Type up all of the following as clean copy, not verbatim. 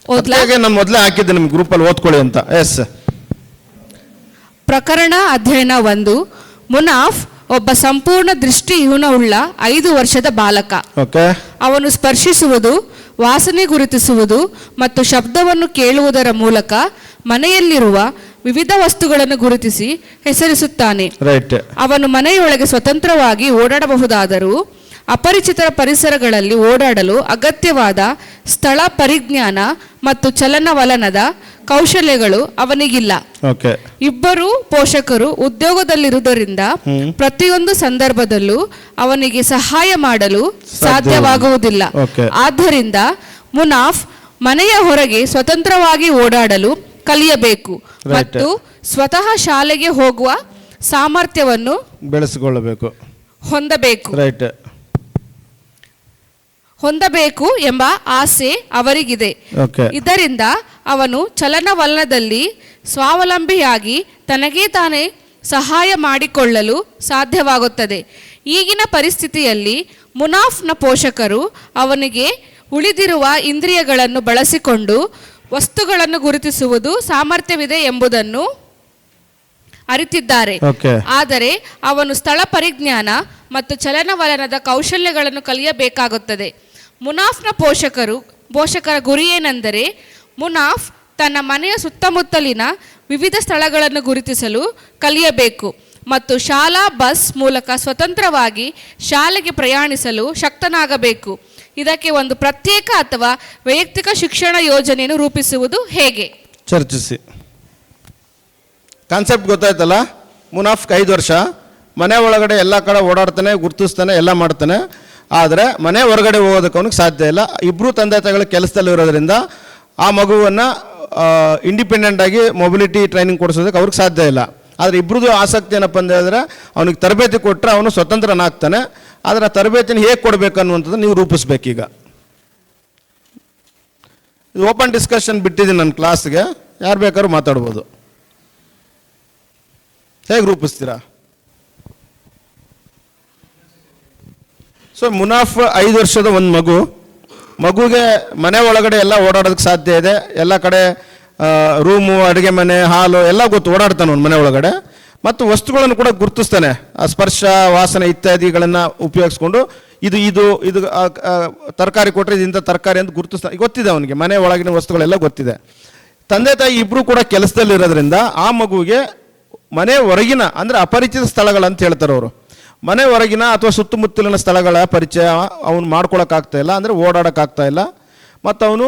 ನಾನು ಮೊದಲೇ ಹಾಕಿದ್ದೆ ನಿಮ್ಮ ಗ್ರೂಪಲ್ಲಿ ಓದ್ಕೊಳ್ಳಿ ಅಂತ. ಎಸ್. ಪ್ರಕರಣ ಅಧ್ಯಯನ 1. ಮುನಾಫ್ ಒಬ್ಬ ಸಂಪೂರ್ಣ ದೃಷ್ಟಿಹೀನವುಳ್ಳ 5 ವರ್ಷದ ಬಾಲಕ. ಅವನು ಸ್ಪರ್ಶಿಸುವುದು, ವಾಸನೆ ಗುರುತಿಸುವುದು ಮತ್ತು ಶಬ್ದವನ್ನು ಕೇಳುವುದರ ಮೂಲಕ ಮನೆಯಲ್ಲಿರುವ ವಿವಿಧ ವಸ್ತುಗಳನ್ನು ಗುರುತಿಸಿ ಹೆಸರಿಸುತ್ತಾನೆ. ಅವನು ಮನೆಯೊಳಗೆ ಸ್ವತಂತ್ರವಾಗಿ ಓಡಾಡಬಹುದಾದರೂ ಅಪರಿಚಿತರ ಪರಿಸರಗಳಲ್ಲಿ ಓಡಾಡಲು ಅಗತ್ಯವಾದ ಸ್ಥಳ ಪರಿಜ್ಞಾನ ಮತ್ತು ಚಲನವಲನದ ಕೌಶಲ್ಯಗಳು ಅವನಿಗಿಲ್ಲ. ಇಬ್ಬರು ಪೋಷಕರು ಉದ್ಯೋಗದಲ್ಲಿರುವುದರಿಂದ ಪ್ರತಿಯೊಂದು ಸಂದರ್ಭದಲ್ಲೂ ಅವನಿಗೆ ಸಹಾಯ ಮಾಡಲು ಸಾಧ್ಯವಾಗುವುದಿಲ್ಲ. ಆದ್ದರಿಂದ ಮುನಾಫ್ ಮನೆಯ ಹೊರಗೆ ಸ್ವತಂತ್ರವಾಗಿ ಓಡಾಡಲು ಕಲಿಯಬೇಕು ಮತ್ತು ಸ್ವತಃ ಶಾಲೆಗೆ ಹೋಗುವ ಸಾಮರ್ಥ್ಯವನ್ನು ಬೆಳೆಸಿಕೊಳ್ಳಬೇಕು, ಹೊಂದಬೇಕು ಎಂಬ ಆಸೆ ಅವರಿಗಿದೆ. ಇದರಿಂದ ಅವನು ಚಲನವಲನದಲ್ಲಿ ಸ್ವಾವಲಂಬಿಯಾಗಿ ತನಗೇ ತಾನೇ ಸಹಾಯ ಮಾಡಿಕೊಳ್ಳಲು ಸಾಧ್ಯವಾಗುತ್ತದೆ. ಈಗಿನ ಪರಿಸ್ಥಿತಿಯಲ್ಲಿ ಮುನಾಫ್ನ ಪೋಷಕರು ಅವನಿಗೆ ಉಳಿದಿರುವ ಇಂದ್ರಿಯಗಳನ್ನು ಬಳಸಿಕೊಂಡು ವಸ್ತುಗಳನ್ನು ಗುರುತಿಸುವುದು ಸಾಮರ್ಥ್ಯವಿದೆ ಎಂಬುದನ್ನು ಅರಿತಿದ್ದಾರೆ. ಆದರೆ ಅವನು ಸ್ಥಳ ಪರಿಜ್ಞಾನ ಮತ್ತು ಚಲನವಲನದ ಕೌಶಲ್ಯಗಳನ್ನು ಕಲಿಯಬೇಕಾಗುತ್ತದೆ. ಮುನಾಫ್ನ ಪೋಷಕರ ಗುರಿ ಏನೆಂದರೆ ಮುನಾಫ್ ತನ್ನ ಮನೆಯ ಸುತ್ತಮುತ್ತಲಿನ ವಿವಿಧ ಸ್ಥಳಗಳನ್ನು ಗುರುತಿಸಲು ಕಲಿಯಬೇಕು ಮತ್ತು ಶಾಲಾ ಬಸ್ ಮೂಲಕ ಸ್ವತಂತ್ರವಾಗಿ ಶಾಲೆಗೆ ಪ್ರಯಾಣಿಸಲು ಶಕ್ತನಾಗಬೇಕು. ಇದಕ್ಕೆ ಒಂದು ಪ್ರತ್ಯೇಕ ಅಥವಾ ವೈಯಕ್ತಿಕ ಶಿಕ್ಷಣ ಯೋಜನೆಯನ್ನು ರೂಪಿಸುವುದು ಹೇಗೆ? ಚರ್ಚಿಸಿ. ಕಾನ್ಸೆಪ್ಟ್ ಗೊತ್ತಾಯ್ತಲ್ಲ? ಮುನಾಫ್ 5 ವರ್ಷ, ಮನೆ ಒಳಗಡೆ ಎಲ್ಲ ಕಡೆ ಓಡಾಡ್ತಾನೆ, ಗುರುತಿಸ್ತಾನೆ, ಎಲ್ಲ ಮಾಡ್ತಾನೆ. ಆದರೆ ಮನೆ ಹೊರಗಡೆ ಹೋಗೋದಕ್ಕೆ ಅವನಿಗೆ ಸಾಧ್ಯ ಇಲ್ಲ. ಇಬ್ಬರು ತಂದೆ ತಾಯಿಗಳ ಕೆಲಸದಲ್ಲಿ ಇರೋದ್ರಿಂದ ಆ ಮಗುವನ್ನು ಇಂಡಿಪೆಂಡೆಂಟ್ ಆಗಿ ಮೊಬಿಲಿಟಿ ಟ್ರೈನಿಂಗ್ ಕೊಡಿಸೋದಕ್ಕೆ ಅವ್ರಿಗೆ ಸಾಧ್ಯ ಇಲ್ಲ. ಆದರೆ ಇಬ್ಬರದು ಆಸಕ್ತಿ ಏನಪ್ಪ ಅಂತ ಹೇಳಿದ್ರೆ ಅವನಿಗೆ ತರಬೇತಿ ಕೊಟ್ಟರೆ ಅವನು ಸ್ವತಂತ್ರನಾಗ್ತಾನೆ. ಆದರೆ ಆ ತರಬೇತಿನ ಹೇಗೆ ಕೊಡಬೇಕು ಅನ್ನುವಂಥದ್ದು ನೀವು ರೂಪಿಸ್ಬೇಕೀಗ. ಇದು ಓಪನ್ ಡಿಸ್ಕಷನ್ ಬಿಟ್ಟಿದ್ದೀನಿ ನನ್ನ ಕ್ಲಾಸ್ಗೆ, ಯಾರು ಬೇಕಾದ್ರೂ ಮಾತಾಡ್ಬೋದು. ಹೇಗೆ ರೂಪಿಸ್ತೀರಾ? ಸೊ ಮುನಾಫ್ 5 ವರ್ಷದ ಒಂದು ಮಗುಗೆ ಮನೆ ಒಳಗಡೆ ಎಲ್ಲ ಓಡಾಡೋದಕ್ಕೆ ಸಾಧ್ಯ ಇದೆ. ಎಲ್ಲ ಕಡೆ ರೂಮು, ಅಡುಗೆ ಮನೆ, ಹಾಲು ಎಲ್ಲ ಗೊತ್ತು, ಓಡಾಡ್ತಾನೆ ಒಂದು ಮನೆ ಒಳಗಡೆ. ಮತ್ತು ವಸ್ತುಗಳನ್ನು ಕೂಡ ಗುರುತಿಸ್ತಾನೆ. ಆ ಸ್ಪರ್ಶ, ವಾಸನೆ ಇತ್ಯಾದಿಗಳನ್ನು ಉಪಯೋಗಿಸ್ಕೊಂಡು ಇದು ಇದು ಇದು ತರಕಾರಿ ಕೊಟ್ಟರೆ ಇದರಿಂದ ತರಕಾರಿ ಅಂತ ಗುರುತಿಸ್ತಾನೆ. ಗೊತ್ತಿದೆ ಅವನಿಗೆ, ಮನೆ ಒಳಗಿನ ವಸ್ತುಗಳೆಲ್ಲ ಗೊತ್ತಿದೆ. ತಂದೆ ತಾಯಿ ಇಬ್ಬರು ಕೂಡ ಕೆಲಸದಲ್ಲಿರೋದ್ರಿಂದ ಆ ಮಗುವಿಗೆ ಮನೆ ಹೊರಗಿನ ಅಂದರೆ ಅಪರಿಚಿತ ಸ್ಥಳಗಳಂತ ಹೇಳ್ತಾರೆ ಅವರು. ಮನೆ ಹೊರಗಿನ ಅಥವಾ ಸುತ್ತಮುತ್ತಲಿನ ಸ್ಥಳಗಳ ಪರಿಚಯ ಅವನು ಮಾಡ್ಕೊಳಕ್ಕಾಗ್ತಾ ಇಲ್ಲ, ಅಂದರೆ ಓಡಾಡೋಕ್ಕಾಗ್ತಾ ಇಲ್ಲ. ಮತ್ತು ಅವನು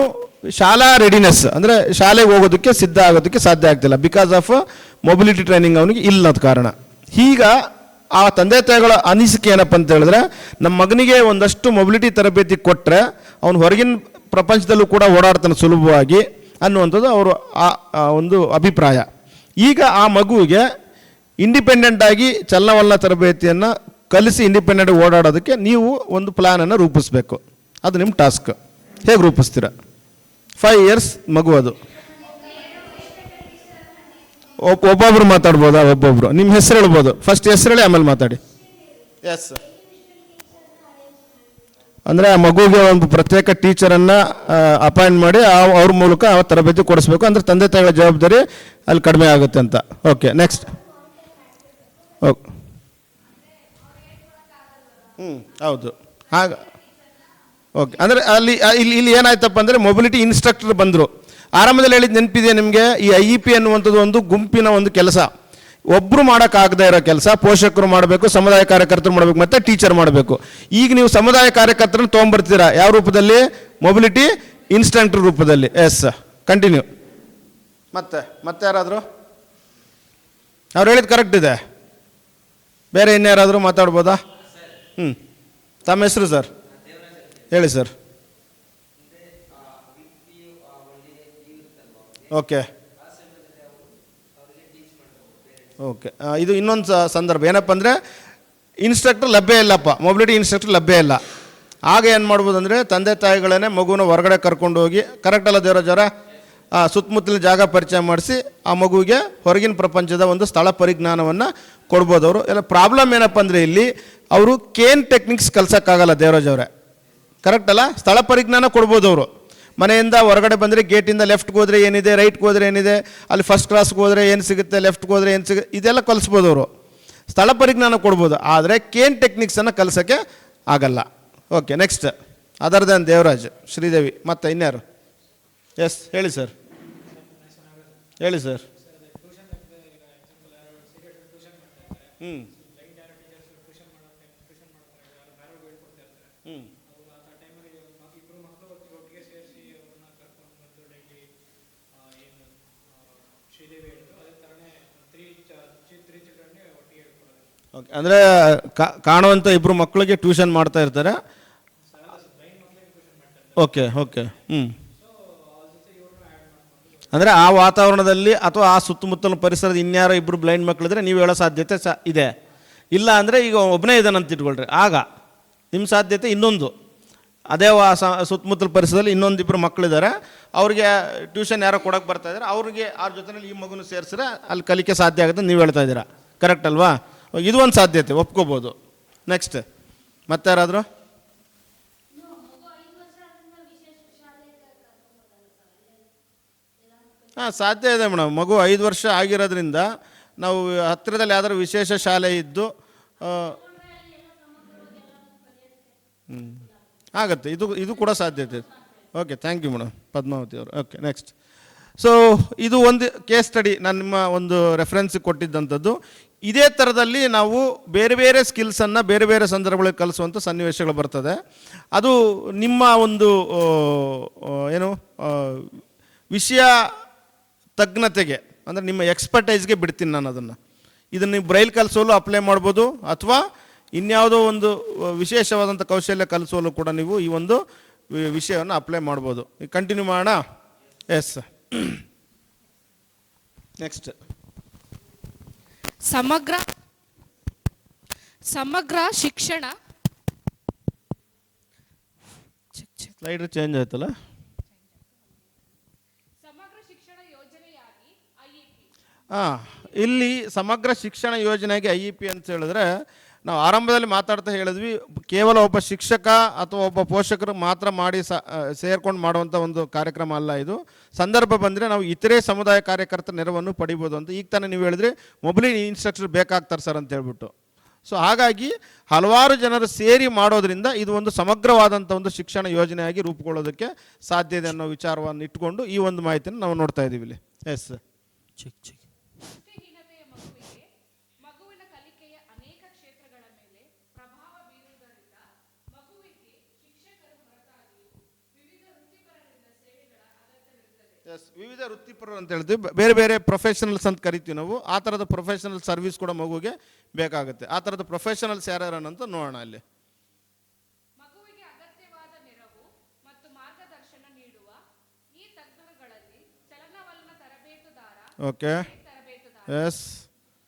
ಶಾಲಾ ರೆಡಿನೆಸ್ ಅಂದರೆ ಶಾಲೆಗೆ ಹೋಗೋದಕ್ಕೆ ಸಿದ್ಧ ಆಗೋದಕ್ಕೆ ಸಾಧ್ಯ ಆಗ್ತಿಲ್ಲ. ಬಿಕಾಸ್ ಆಫ್ ಮೊಬಿಲಿಟಿ ಟ್ರೈನಿಂಗ್ ಅವನಿಗೆ ಇಲ್ಲದ ಕಾರಣ. ಈಗ ಆ ತಂದೆ ತಾಯಿಗಳ ಅನಿಸಿಕೆ ಏನಪ್ಪ ಅಂತ ಹೇಳಿದ್ರೆ, ನಮ್ಮ ಮಗನಿಗೆ ಒಂದಷ್ಟು ಮೊಬಿಲಿಟಿ ತರಬೇತಿ ಕೊಟ್ಟರೆ ಅವನು ಹೊರಗಿನ ಪ್ರಪಂಚದಲ್ಲೂ ಕೂಡ ಓಡಾಡ್ತಾನೆ ಸುಲಭವಾಗಿ ಅನ್ನುವಂಥದ್ದು ಅವರು ಒಂದು ಅಭಿಪ್ರಾಯ. ಈಗ ಆ ಮಗುವಿಗೆ ಇಂಡಿಪೆಂಡೆಂಟಾಗಿ ಚಲನವಲನ ತರಬೇತಿಯನ್ನು ಕಲಿಸಿ ಇಂಡಿಪೆಂಡೆಂಟ್ ಓಡಾಡೋದಕ್ಕೆ ನೀವು ಒಂದು ಪ್ಲ್ಯಾನನ್ನು ರೂಪಿಸ್ಬೇಕು. ಅದು ನಿಮ್ಮ ಟಾಸ್ಕ್. ಹೇಗೆ ರೂಪಿಸ್ತೀರ? 5 years ಮಗು. ಅದು ಒಬ್ಬೊಬ್ರು ಮಾತಾಡ್ಬೋದಾ? ಒಬ್ಬೊಬ್ರು ನಿಮ್ಮ ಹೆಸರು ಹೇಳ್ಬೋದು. ಫಸ್ಟ್ ಹೆಸರು ಹೇಳಿ, ಆಮೇಲೆ ಮಾತಾಡಿ. ಎಸ್. ಅಂದರೆ ಆ ಮಗುವಿಗೆ ಒಂದು ಪ್ರತ್ಯೇಕ ಟೀಚರನ್ನು ಅಪಾಯಿಂಟ್ ಮಾಡಿ ಅವ್ರ ಮೂಲಕ ಆ ತರಬೇತಿ ಕೊಡಿಸ್ಬೇಕು. ಅಂದರೆ ತಂದೆ ತಾಯಿಗಳ ಜವಾಬ್ದಾರಿ ಅಲ್ಲಿ ಕಡಿಮೆ ಆಗುತ್ತೆ ಅಂತ. Okay, next. ಓಕೆ, ಹೌದು. ಆಗ ಓಕೆ, ಅಂದರೆ ಇಲ್ಲಿ ಏನಾಯ್ತಪ್ಪ ಅಂದರೆ ಮೊಬಿಲಿಟಿ ಇನ್ಸ್ಟ್ರಕ್ಟರ್ ಬಂದರು. ಆರಂಭದಲ್ಲಿ ಹೇಳಿದ್ದು ನೆನಪಿದೆ ನಿಮಗೆ? ಈ IEP ಅನ್ನುವಂಥದ್ದು ಒಂದು ಗುಂಪಿನ ಒಂದು ಕೆಲಸ. ಒಬ್ಬರು ಮಾಡೋಕ್ಕಾಗದೇ ಇರೋ ಕೆಲಸ ಪೋಷಕರು ಮಾಡಬೇಕು, ಸಮುದಾಯ ಕಾರ್ಯಕರ್ತರು ಮಾಡಬೇಕು, ಮತ್ತು ಟೀಚರ್ ಮಾಡಬೇಕು. ಈಗ ನೀವು ಸಮುದಾಯ ಕಾರ್ಯಕರ್ತರನ್ನು ತೊಗೊಂಬರ್ತೀರಾ ಯಾವ ರೂಪದಲ್ಲಿ? ಮೊಬಿಲಿಟಿ ಇನ್ಸ್ಟ್ರಕ್ಟರ್ ರೂಪದಲ್ಲಿ. Yes, continue. ಮತ್ತೆ ಯಾರಾದರೂ? ಅವ್ರು ಹೇಳಿದ್ದು ಕರೆಕ್ಟ್ ಇದೆ. ಬೇರೆ ಇನ್ಯಾರಾದರೂ ಮಾತಾಡ್ಬೋದಾ? ತಮ್ಮ ಹೆಸರು ಸರ್ ಹೇಳಿ ಸರ್. ಓಕೆ ಓಕೆ ಇದು ಇನ್ನೊಂದು ಸಂದರ್ಭ. ಏನಪ್ಪ ಅಂದರೆ ಇನ್ಸ್ಟ್ರಕ್ಟರ್ ಲಭ್ಯ ಇಲ್ಲಪ್ಪ, ಮೊಬಿಲಿಟಿ ಇನ್ಸ್ಟ್ರಕ್ಟರ್ ಲಭ್ಯ ಇಲ್ಲ. ಆಗ ಏನು ಮಾಡ್ಬೋದು ಅಂದರೆ ತಂದೆ ತಾಯಿಗಳನ್ನೇ ಮಗುನ ಹೊರಗಡೆ ಕರ್ಕೊಂಡು ಹೋಗಿ, ಕರೆಕ್ಟಲ್ಲ ದೇವರಾಜರ, ಸುತ್ತಮುತ್ತಲಿನ ಜಾಗ ಪರಿಚಯ ಮಾಡಿಸಿ ಆ ಮಗುವಿಗೆ ಹೊರಗಿನ ಪ್ರಪಂಚದ ಒಂದು ಸ್ಥಳ ಪರಿಜ್ಞಾನವನ್ನು ಕೊಡ್ಬೋದು ಅವರು. ಎಲ್ಲ ಪ್ರಾಬ್ಲಮ್ ಏನಪ್ಪ ಅಂದರೆ ಇಲ್ಲಿ ಅವರು ಕೇನ್ ಟೆಕ್ನಿಕ್ಸ್ ಕಲ್ಸೋಕ್ಕಾಗಲ್ಲ ದೇವರಾಜ್ ಅವರೇ, ಕರೆಕ್ಟ್ ಅಲ್ಲ? ಸ್ಥಳ ಪರಿಜ್ಞಾನ ಕೊಡ್ಬೋದು ಅವರು, ಮನೆಯಿಂದ ಹೊರಗಡೆ ಬಂದರೆ ಗೇಟಿಂದ ಲೆಫ್ಟ್ಗೆ ಹೋದರೆ ಏನಿದೆ, ರೈಟ್ಗೆ ಹೋದರೆ ಏನಿದೆ, ಅಲ್ಲಿ ಫಸ್ಟ್ ಕ್ಲಾಸ್ಗೆ ಹೋದರೆ ಏನು ಸಿಗುತ್ತೆ, ಲೆಫ್ಟ್ಗೆ ಹೋದರೆ ಏನು ಸಿಗುತ್ತೆ, ಇದೆಲ್ಲ ಕಲಿಸ್ಬೋದು ಅವರು, ಸ್ಥಳ ಪರಿಜ್ಞಾನ ಕೊಡ್ಬೋದು. ಆದರೆ ಕೇನ್ ಟೆಕ್ನಿಕ್ಸನ್ನು ಕಲಿಸೋಕ್ಕೆ ಆಗಲ್ಲ. Okay, next other then Devaraj, Sridevi, ಮತ್ತು ಇನ್ಯಾರು? ಎಸ್, ಹೇಳಿ ಸರ್, ಹೇಳಿ ಸರ್. ಹ್ಞೂ ಹ್ಞೂ ಓಕೆ, ಅಂದರೆ ಕಾಣುವಂಥ ಇಬ್ಬರು ಮಕ್ಕಳಿಗೆ ಟ್ಯೂಷನ್ ಮಾಡ್ತಾ ಇರ್ತಾರೆ. ಓಕೆ ಓಕೆ, ಹ್ಞೂ. ಅಂದರೆ ಆ ವಾತಾವರಣದಲ್ಲಿ ಅಥವಾ ಆ ಸುತ್ತಮುತ್ತಲ ಪರಿಸರದ ಇನ್ಯಾರೋ ಇಬ್ಬರು ಬ್ಲೈಂಡ್ ಮಕ್ಕಳಿದ್ರೆ ನೀವು ಹೇಳೋ ಸಾಧ್ಯತೆ ಇದೆ. ಇಲ್ಲ ಅಂದರೆ ಈಗ ಒಬ್ಬನೇ ಇದ್ದಾನಂತ ಇಟ್ಕೊಳ್ರಿ, ಆಗ ನಿಮ್ಮ ಸಾಧ್ಯತೆ ಇನ್ನೊಂದು. ಅದೇ ಸುತ್ತಮುತ್ತಲ ಪರಿಸರದಲ್ಲಿ ಇನ್ನೊಂದಿಬ್ಬರು ಮಕ್ಕಳಿದ್ದಾರೆ, ಅವ್ರಿಗೆ ಟ್ಯೂಷನ್ ಯಾರೋ ಕೊಡೋಕೆ ಬರ್ತಾ ಇದ್ದಾರೆ, ಅವ್ರಿಗೆ ಅವ್ರ ಜೊತೆಯಲ್ಲಿ ಈ ಮಗುನ ಸೇರಿಸಿದ್ರೆ ಅಲ್ಲಿ ಕಲಿಕೆ ಸಾಧ್ಯ ಆಗುತ್ತೆ ನೀವು ಹೇಳ್ತಾ ಇದ್ದೀರಾ. ಕರೆಕ್ಟ್ ಅಲ್ವಾ? ಇದು ಒಂದು ಸಾಧ್ಯತೆ, ಒಪ್ಕೋಬೋದು. ನೆಕ್ಸ್ಟ್ ಮತ್ತೆ ಯಾರಾದರೂ? ಹಾಂ, ಸಾಧ್ಯ ಇದೆ ಮೇಡಮ್. ಮಗು 5 ವರ್ಷ ಆಗಿರೋದ್ರಿಂದ ನಾವು ಹತ್ತಿರದಲ್ಲಿ ಯಾವ್ದಾದ್ರು ವಿಶೇಷ ಶಾಲೆ ಇದ್ದು ಆಗುತ್ತೆ, ಇದು ಕೂಡ ಸಾಧ್ಯತೆ. Okay, thank you madam Padmavathi ಅವರು. Okay, next. ಸೊ ಇದು ಒಂದು ಕೇಸ್ ಸ್ಟಡಿ ನಾನು ನಿಮ್ಮ ಒಂದು ರೆಫರೆನ್ಸಿಗೆ ಕೊಟ್ಟಿದ್ದಂಥದ್ದು. ಇದೇ ಥರದಲ್ಲಿ ನಾವು ಬೇರೆ ಬೇರೆ ಸ್ಕಿಲ್ಸನ್ನು ಬೇರೆ ಬೇರೆ ಸಂದರ್ಭಗಳಿಗೆ ಕಲಿಸುವಂಥ ಸನ್ನಿವೇಶಗಳು ಬರ್ತದೆ. ಅದು ನಿಮ್ಮ ಒಂದು ಏನು ವಿಷಯ ತಜ್ಞತೆಗೆ, ಅಂದರೆ ನಿಮ್ಮ ಎಕ್ಸ್ಪರ್ಟೈಸ್ಗೆ ಬಿಡ್ತೀನಿ ನಾನು ಅದನ್ನು. ಇದನ್ನು ನೀವು ಬ್ರೈಲ್ ಕಲಿಸೋಲು ಅಪ್ಲೈ ಮಾಡ್ಬೋದು, ಅಥವಾ ಇನ್ಯಾವುದೋ ಒಂದು ವಿಶೇಷವಾದಂಥ ಕೌಶಲ್ಯ ಕಲಿಸೋಲು ಕೂಡ ನೀವು ಈ ಒಂದು ವಿಷಯವನ್ನು ಅಪ್ಲೈ ಮಾಡ್ಬೋದು. ಕಂಟಿನ್ಯೂ ಮಾಡೋಣ. Yes, next. Samagra Shikshana. Slide change ಆಯ್ತಲ್ಲ. ಇಲ್ಲಿ ಸಮಗ್ರ ಶಿಕ್ಷಣ ಯೋಜನೆಗೆ IEP ಅಂತ ಹೇಳಿದ್ರೆ, ನಾವು ಆರಂಭದಲ್ಲಿ ಮಾತಾಡ್ತಾ ಹೇಳಿದ್ವಿ, ಕೇವಲ ಒಬ್ಬ ಶಿಕ್ಷಕ ಅಥವಾ ಒಬ್ಬ ಪೋಷಕರು ಮಾತ್ರ ಮಾಡಿ ಸೇರ್ಕೊಂಡು ಮಾಡುವಂಥ ಒಂದು ಕಾರ್ಯಕ್ರಮ ಅಲ್ಲ ಇದು. ಸಂದರ್ಭ ಬಂದರೆ ನಾವು ಇತರೆ ಸಮುದಾಯ ಕಾರ್ಯಕರ್ತರ ನೆರವನ್ನು ಪಡಿಬೋದು ಅಂತ. ಈಗ ತಾನೇ ನೀವು ಹೇಳಿದ್ರಿ ಮೊಬೈಲ್ ಇನ್ಸ್ಟ್ರಕ್ಟರ್ ಬೇಕಾಗ್ತಾರೆ ಸರ್ ಅಂತ ಹೇಳ್ಬಿಟ್ಟು. ಸೊ ಹಾಗಾಗಿ ಹಲವಾರು ಜನರು ಸೇರಿ ಮಾಡೋದ್ರಿಂದ ಇದು ಒಂದು ಸಮಗ್ರವಾದಂಥ ಒಂದು ಶಿಕ್ಷಣ ಯೋಜನೆಯಾಗಿ ರೂಪುಗೊಳ್ಳೋದಕ್ಕೆ ಸಾಧ್ಯ ಇದೆ ಅನ್ನೋ ವಿಚಾರವನ್ನು ಇಟ್ಕೊಂಡು ಈ ಒಂದು ಮಾಹಿತಿಯನ್ನು ನಾವು ನೋಡ್ತಾ ಇದ್ದೀವಿ ಇಲ್ಲಿ. ಎಸ್, ವಿವಿಧ ವೃತ್ತಿಪರರು ಅಂತ ಹೇಳ್ತೀವಿ, ಬೇರೆ ಬೇರೆ ಪ್ರೊಫೆಷನಲ್ಸ್ ಅಂತ ಕರಿತೀವಿ ನಾವು. ಆ ಥರದ ಪ್ರೊಫೆಷನಲ್ ಸರ್ವಿಸ್ ಕೂಡ ಮಗುವಿಗೆ ಬೇಕಾಗುತ್ತೆ. ಆ ಥರದ ಪ್ರೊಫೆಷನಲ್ಸ್ ಯಾರ್ಯಾರನ್ನಂತ ನೋಡೋಣ ಅಲ್ಲಿ. ಮಗುವಿಗೆ ಅಗತ್ಯವಾದ ನೆರವು ಮತ್ತು ಮಾರ್ಗದರ್ಶನ ನೀಡುವ ಈ ತಜ್ಞರುಗಳಲ್ಲಿ ಚಲನವಲನ ತರಬೇತುದಾರ, ಓಕೆ, ಎಸ್,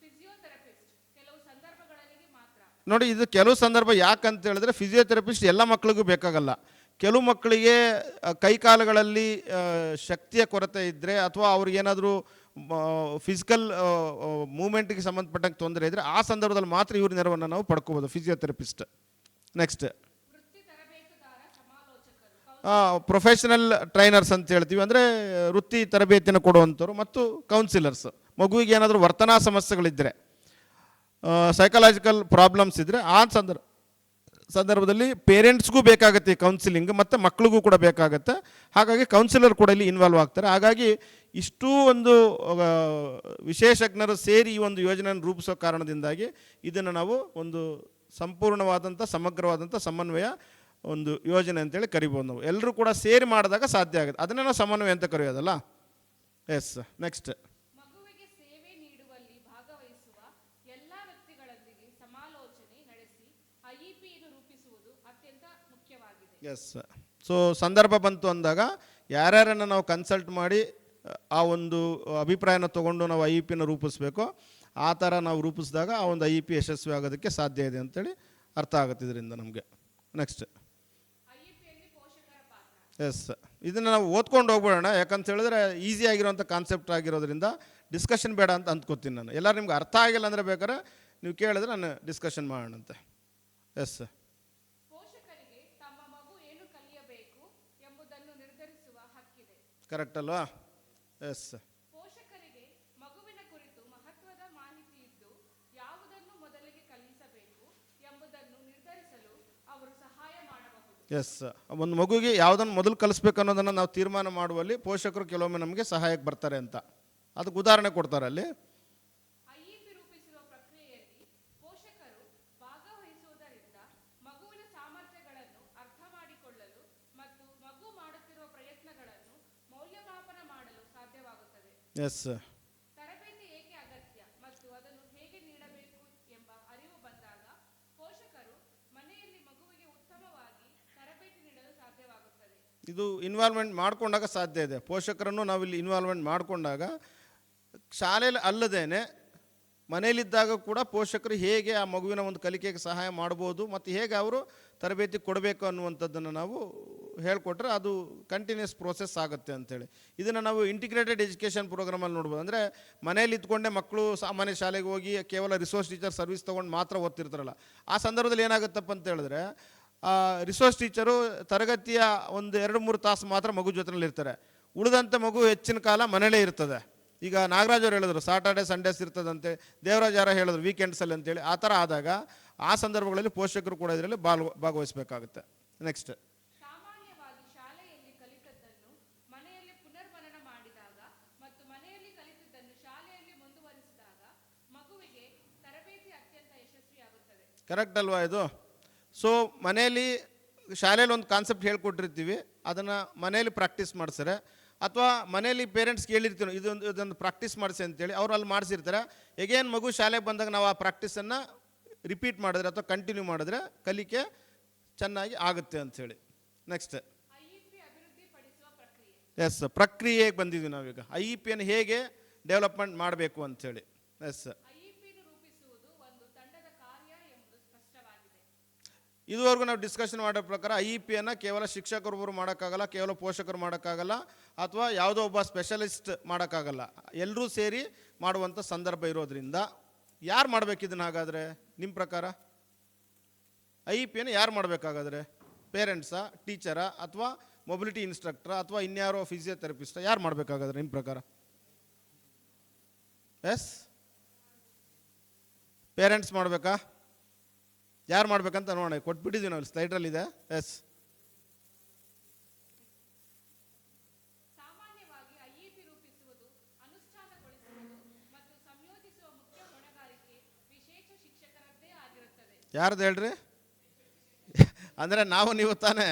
ಫಿಸಿಯೋಥೆರಪಿಸ್ಟ್ ಕೆಲವು ಸಂದರ್ಭಗಳಲ್ಲಿ ಮಾತ್ರ. ನೋಡಿ, ಇದು ಕೆಲವು ಸಂದರ್ಭ. ಯಾಕಂತ ಹೇಳಿದ್ರೆ ಫಿಸಿಯೋಥೆರಪಿಸ್ಟ್ ಎಲ್ಲ ಮಕ್ಕಳಿಗೂ ಬೇಕಾಗಲ್ಲ. ಕೆಲವು ಮಕ್ಕಳಿಗೆ ಕೈಕಾಲುಗಳಲ್ಲಿ ಶಕ್ತಿಯ ಕೊರತೆ ಇದ್ದರೆ, ಅಥವಾ ಅವ್ರಿಗೇನಾದರೂ ಫಿಸಿಕಲ್ ಮೂಮೆಂಟ್ಗೆ ಸಂಬಂಧಪಟ್ಟಂಗೆ ತೊಂದರೆ ಇದ್ದರೆ ಆ ಸಂದರ್ಭದಲ್ಲಿ ಮಾತ್ರ ಇವ್ರ ನೆರವನ್ನು ನಾವು ಪಡ್ಕೋಬೋದು, ಫಿಸಿಯೋಥೆರಪಿಸ್ಟ್. ನೆಕ್ಸ್ಟ್, ಪ್ರೊಫೆಷನಲ್ ಟ್ರೈನರ್ಸ್ ಅಂತ ಹೇಳ್ತೀವಿ, ಅಂದರೆ ವೃತ್ತಿ ತರಬೇತಿಯನ್ನು ಕೊಡುವಂಥವ್ರು. ಮತ್ತು ಕೌನ್ಸಿಲರ್ಸ್, ಮಗುವಿಗೆ ಏನಾದರೂ ವರ್ತನಾ ಸಮಸ್ಯೆಗಳಿದ್ದರೆ, ಸೈಕಲಾಜಿಕಲ್ ಪ್ರಾಬ್ಲಮ್ಸ್ ಇದ್ದರೆ ಆ ಸಂದರ್ಭದಲ್ಲಿ ಪೇರೆಂಟ್ಸ್ಗೂ ಬೇಕಾಗುತ್ತೆ ಕೌನ್ಸಿಲಿಂಗ್, ಮತ್ತು ಮಕ್ಕಳಿಗೂ ಕೂಡ ಬೇಕಾಗುತ್ತೆ. ಹಾಗಾಗಿ ಕೌನ್ಸಿಲರ್ ಕೂಡ ಇಲ್ಲಿ ಇನ್ವಾಲ್ವ್ ಆಗ್ತಾರೆ. ಹಾಗಾಗಿ ಇಷ್ಟೂ ಒಂದು ವಿಶೇಷಜ್ಞರು ಸೇರಿ ಈ ಒಂದು ಯೋಜನೆಯನ್ನು ರೂಪಿಸೋ ಕಾರಣದಿಂದಾಗಿ ಇದನ್ನು ನಾವು ಒಂದು ಸಂಪೂರ್ಣವಾದಂಥ ಸಮಗ್ರವಾದಂಥ ಸಮನ್ವಯ ಒಂದು ಯೋಜನೆ ಅಂತೇಳಿ ಕರಿಬೋದು. ನಾವು ಎಲ್ಲರೂ ಕೂಡ ಸೇರಿ ಮಾಡಿದಾಗ ಸಾಧ್ಯ ಆಗುತ್ತೆ. ಅದನ್ನೇ ನಾವು ಸಮನ್ವಯ ಅಂತ ಕರೆಯೋದಲ್ಲ. S, next. ಮಗುವಿಗೆ ಸೇವೆ ನೀಡುವಲ್ಲಿ ಭಾಗವಹಿಸುವ ಎಲ್ಲ ವ್ಯಕ್ತಿಗಳೊಂದಿಗೆ ಸಮಾಲೋಚನೆ ನಡೆಸಿ IEPಯನ್ನು ರೂಪಿಸುವುದು ಅತ್ಯಂತ ಮುಖ್ಯವಾಗಿದೆ. ಎಸ್, ಸೊ ಸಂದರ್ಭ ಬಂತು ಅಂದಾಗ ಯಾರ್ಯಾರನ್ನು ನಾವು ಕನ್ಸಲ್ಟ್ ಮಾಡಿ ಆ ಒಂದು ಅಭಿಪ್ರಾಯನ ತೊಗೊಂಡು ನಾವು IEPಯನ್ನು ರೂಪಿಸ್ಬೇಕೋ ಆ ಥರ ನಾವು ರೂಪಿಸಿದಾಗ ಆ ಒಂದು IEP ಯಶಸ್ವಿ ಆಗೋದಕ್ಕೆ ಸಾಧ್ಯ ಇದೆ ಅಂತೇಳಿ ಅರ್ಥ ಆಗುತ್ತೆ ಇದರಿಂದ ನಮಗೆ. ನೆಕ್ಸ್ಟ್, ಎಸ್, ಇದನ್ನು ನಾವು ಓದ್ಕೊಂಡು ಹೋಗ್ಬಿಡೋಣ. ಯಾಕಂತ ಹೇಳಿದ್ರೆ ಈಸಿ ಆಗಿರೋಂಥ ಕಾನ್ಸೆಪ್ಟ್ ಆಗಿರೋದ್ರಿಂದ ಡಿಸ್ಕಷನ್ ಬೇಡ ಅಂತ ಅಂದ್ಕೋತೀನಿ ನಾನು. ಎಲ್ಲರೂ ನಿಮ್ಗೆ ಅರ್ಥ ಆಗಿಲ್ಲ ಅಂದರೆ ಬೇಕಾದ್ರೆ ನೀವು ಕೇಳಿದ್ರೆ ನಾನು ಡಿಸ್ಕಷನ್ ಮಾಡೋಣಂತೆ. ಎಸ್, ಪೋಷಕರಿಗೆ ತಮ್ಮ ಮಗು ಏನು ಕಲಿಯಬೇಕು ಎಂಬುದನ್ನು ನಿರ್ಧರಿಸುವ ಕರೆಕ್ಟ್ ಅಲ್ವಾ? ಎಸ್. ಪೋಷಕರಿಗೆ ಮಗುವಿನ ಕುರಿತು ಮಹತ್ವದ ಮಾಹಿತಿ ಇದ್ದು ಯಾವುದನ್ನು ಮೊದಲಿಗೆ ಕಲಿಸಬೇಕು ಎಂಬುದನ್ನು ನಿರ್ಧರಿಸಲು ಅವರು ಸಹಾಯ ಮಾಡಬಹುದು. ಎಸ್, ಒಂದು ಮಗುಗೆ ಯಾವುದನ್ನು ಮೊದಲು ಕಲಿಸ್ಬೇಕು ಅನ್ನೋದನ್ನು ನಾವು ತೀರ್ಮಾನ ಮಾಡುವಲ್ಲಿ ಪೋಷಕರು ಕೆಲವೊಮ್ಮೆ ನಮಗೆ ಸಹಾಯಕ್ಕೆ ಬರ್ತಾರೆ ಅಂತ. ಅದಕ್ಕೆ ಉದಾಹರಣೆ ಕೊಡ್ತಾರೆ ಅಲ್ಲಿ. ಐಇಪಿ ರೂಪಿಸುವ ಪ್ರಕ್ರಿಯೆಯಲ್ಲಿ ಪೋಷಕರು ಭಾಗವಹಿಸುವುದರಿಂದ ಮಗುವಿನ ಸಾಮರ್ಥ್ಯಗಳನ್ನು ಅರ್ಥ ಮಾಡಿಕೊಳ್ಳಲು ಮತ್ತು ಮಗು ಮಾಡುತ್ತಿರುವ ಪ್ರಯತ್ನಗಳನ್ನು ಮೌಲ್ಯಮಾಪನ ಮಾಡಲು ಸಾಧ್ಯವಾಗುತ್ತದೆ. ಎಸ್. ತರಬೇತಿ ಏಕೆ ಅಗತ್ಯ ಮತ್ತು ಅದನ್ನು ಹೇಗೆ ನೀಡಬೇಕು ಎಂಬ ಅರಿವು ಬಂದಾಗ ಪೋಷಕರು ಮನೆಯಲ್ಲಿ ಮಗುವಿಗೆ ಉತ್ತಮವಾಗಿ ತರಬೇತಿ ನೀಡಲು ಸಾಧ್ಯವಾಗುತ್ತದೆ. ಇದು ಇನ್ವಾಲ್ವ್ಮೆಂಟ್ ಮಾಡಿಕೊಂಡಾಗ ಸಾಧ್ಯ ಇದೆ. ಪೋಷಕರನ್ನು ನಾವಿಲ್ಲಿ ಇನ್ವಾಲ್ವ್ಮೆಂಟ್ ಮಾಡಿಕೊಂಡಾಗ ಶಾಲೆಯಲ್ಲಿ ಅಲ್ಲದೇನೆ ಮನೆಯಲ್ಲಿದ್ದಾಗ ಕೂಡ ಪೋಷಕರು ಹೇಗೆ ಆ ಮಗುವಿನ ಒಂದು ಕಲಿಕೆಗೆ ಸಹಾಯ ಮಾಡ್ಬೋದು ಮತ್ತು ಹೇಗೆ ಅವರು ತರಬೇತಿ ಕೊಡಬೇಕು ಅನ್ನುವಂಥದ್ದನ್ನು ನಾವು ಹೇಳಿಕೊಟ್ರೆ ಅದು ಕಂಟಿನ್ಯೂಸ್ ಪ್ರೋಸೆಸ್ ಆಗುತ್ತೆ ಅಂಥೇಳಿ. ಇದನ್ನು ನಾವು ಇಂಟಿಗ್ರೇಟೆಡ್ ಎಜುಕೇಷನ್ ಪ್ರೋಗ್ರಾಮಲ್ಲಿ ನೋಡ್ಬೋದು. ಅಂದರೆ ಮನೇಲಿ ಇದ್ಕೊಂಡೆ ಮಕ್ಕಳು ಸಾಮಾನ್ಯ ಶಾಲೆಗೆ ಹೋಗಿ ಕೇವಲ ರಿಸೋರ್ಸ್ ಟೀಚರ್ ಸರ್ವಿಸ್ ತೊಗೊಂಡು ಮಾತ್ರ ಓದ್ತಿರ್ತಾರಲ್ಲ, ಆ ಸಂದರ್ಭದಲ್ಲಿ ಏನಾಗುತ್ತಪ್ಪ ಅಂತ ಹೇಳಿದ್ರೆ ರಿಸೋರ್ಸ್ ಟೀಚರು ತರಗತಿಯ ಒಂದು 2-3 ತಾಸು ಮಾತ್ರ ಮಗು ಜೊತೆಯಲ್ಲಿ ಇರ್ತಾರೆ. ಉಳಿದಂಥ ಮಗು ಹೆಚ್ಚಿನ ಕಾಲ ಮನೇಲೇ ಇರ್ತದೆ. ಈಗ ನಾಗರಾಜ್ ಅವರು ಹೇಳಿದ್ರು ಸಾಟರ್ಡೆ ಸಂಡೇಸ್ ಇರ್ತದಂತೆ, ದೇವರಾಜ್ ಯಾರ ಹೇಳಿದ್ರು ವೀಕೆಂಡ್ಸಲ್ಲಿ ಅಂತೇಳಿ. ಆ ಥರ ಆದಾಗ ಆ ಸಂದರ್ಭಗಳಲ್ಲಿ ಪೋಷಕರು ಕೂಡ ಇದರಲ್ಲಿ ಭಾಗವಹಿಸಬೇಕಾಗುತ್ತೆ. ನೆಕ್ಸ್ಟ್, ಸಾಮಾನ್ಯವಾಗಿ ಶಾಲೆಯಲ್ಲಿ ಕಲಿತದ್ದನ್ನು ಮನೆಯಲ್ಲಿ ಪುನರ್ಮನನ ಮಾಡಿದಾಗ ಮತ್ತು ಮನೆಯಲ್ಲಿ ಕಲಿತದ್ದನ್ನು ಶಾಲೆಯಲ್ಲಿ ಮುಂದುವರಿಸಿದಾಗ ಮಗುವಿಗೆ ತರಬೇತಿ ಅತ್ಯಂತ ಯಶಸ್ವಿಯಾಗುತ್ತದೆ. ಕರೆಕ್ಟ್ ಅಲ್ವಾ ಇದು? ಸೊ ಮನೆಯಲ್ಲಿ ಶಾಲೆಯಲ್ಲಿ ಒಂದು ಕಾನ್ಸೆಪ್ಟ್ ಹೇಳ್ಕೊಟ್ಟಿರ್ತೀವಿ, ಅದನ್ನು ಮನೆಯಲ್ಲಿ ಪ್ರಾಕ್ಟೀಸ್ ಮಾಡಿಸ್ತಾರೆ. ಅಥವಾ ಮನೆಯಲ್ಲಿ ಪೇರೆಂಟ್ಸ್ಗೆ ಹೇಳಿರ್ತೀವಿ ಇದೊಂದು ಪ್ರಾಕ್ಟೀಸ್ ಮಾಡಿಸಿ ಅಂತೇಳಿ, ಅವ್ರು ಅಲ್ಲಿ ಮಾಡಿಸಿರ್ತಾರೆ. ಎಗೇನ್ ಮಗು ಶಾಲೆಗೆ ಬಂದಾಗ ನಾವು ಆ ಪ್ರಾಕ್ಟೀಸನ್ನು ರಿಪೀಟ್ ಮಾಡಿದ್ರೆ ಅಥವಾ ಕಂಟಿನ್ಯೂ ಮಾಡಿದ್ರೆ ಕಲಿಕೆ ಚೆನ್ನಾಗಿ ಆಗುತ್ತೆ ಅಂಥೇಳಿ. ನೆಕ್ಸ್ಟ್, ಐಇಪಿ ಅಭಿವೃದ್ಧಿಪಡಿಸುವ ಪ್ರಕ್ರಿಯೆ. ಎಸ್, ಪ್ರಕ್ರಿಯೆಗೆ ಬಂದಿದ್ದೀವಿ ನಾವೀಗ. IEPಯನ್ನು ಹೇಗೆ ಡೆವಲಪ್ಮೆಂಟ್ ಮಾಡಬೇಕು ಅಂಥೇಳಿ. ಎಸ್, ಐಇಪಿಯನ್ನು ರೂಪಿಸುವುದು ಒಂದು ತಂಡದ ಕಾರ್ಯ ಎಂಬುದು ಸ್ಪಷ್ಟವಾಗಿದೆ. ಇದುವರೆಗೂ ನಾವು ಡಿಸ್ಕಷನ್ ಮಾಡೋ ಪ್ರಕಾರ IEPಯನ್ನು ಕೇವಲ ಶಿಕ್ಷಕರೊಬ್ಬರು ಮಾಡೋಕ್ಕಾಗಲ್ಲ, ಕೇವಲ ಪೋಷಕರು ಮಾಡೋಕ್ಕಾಗಲ್ಲ, ಅಥವಾ ಯಾವುದೋ ಒಬ್ಬ ಸ್ಪೆಷಲಿಸ್ಟ್ ಮಾಡೋಕ್ಕಾಗಲ್ಲ. ಎಲ್ಲರೂ ಸೇರಿ ಮಾಡುವಂಥ ಸಂದರ್ಭ ಇರೋದ್ರಿಂದ ಯಾರು ಮಾಡಬೇಕು ಇದನ್ನು? ಹಾಗಾದರೆ ನಿಮ್ಮ ಪ್ರಕಾರ IEPಯನ್ನು ಯಾರು ಮಾಡಬೇಕಾಗಾದ್ರೆ? ಪೇರೆಂಟ್ಸಾ, ಟೀಚರಾ, ಅಥವಾ ಮೊಬಿಲಿಟಿ ಇನ್ಸ್ಟ್ರಕ್ಟರಾ, ಅಥವಾ ಇನ್ಯಾರೋ ಫಿಸಿಯೋಥೆರಪಿಸ್ಟಾ? ಯಾರು ಮಾಡಬೇಕಾಗಾದ್ರೆ ನಿಮ್ಮ ಪ್ರಕಾರ? ಎಸ್, ಪೇರೆಂಟ್ಸ್ ಮಾಡಬೇಕಾ? ಯಾರು ಮಾಡ್ಬೇಕಂತ ನೋಡೋಣ, ಕೊಟ್ಬಿಟ್ಟಿದ್ದೀವಿ ನಾವು, ಸ್ಲೈಡ್ರಲ್ಲಿದೆ. ಎಸ್, ಸಾಮಾನ್ಯವಾಗಿ ಐಇಪಿ ರೂಪಿಸುವುದು, ಅನುಷ್ಠಾನಗೊಳಿಸುವುದು ಮತ್ತು ಸಂಯೋಜಿಸುವ ಮುಖ್ಯ ಹೊಣೆಗಾರಿಕೆ ವಿಶೇಷ ಶಿಕ್ಷಕರದ್ದೇ ಆಗಿರುತ್ತದೆ. ಯಾರ್ದು ಹೇಳ್ರಿ? ಅಂದರೆ ನಾವು ನೀವು ತಾನೇ.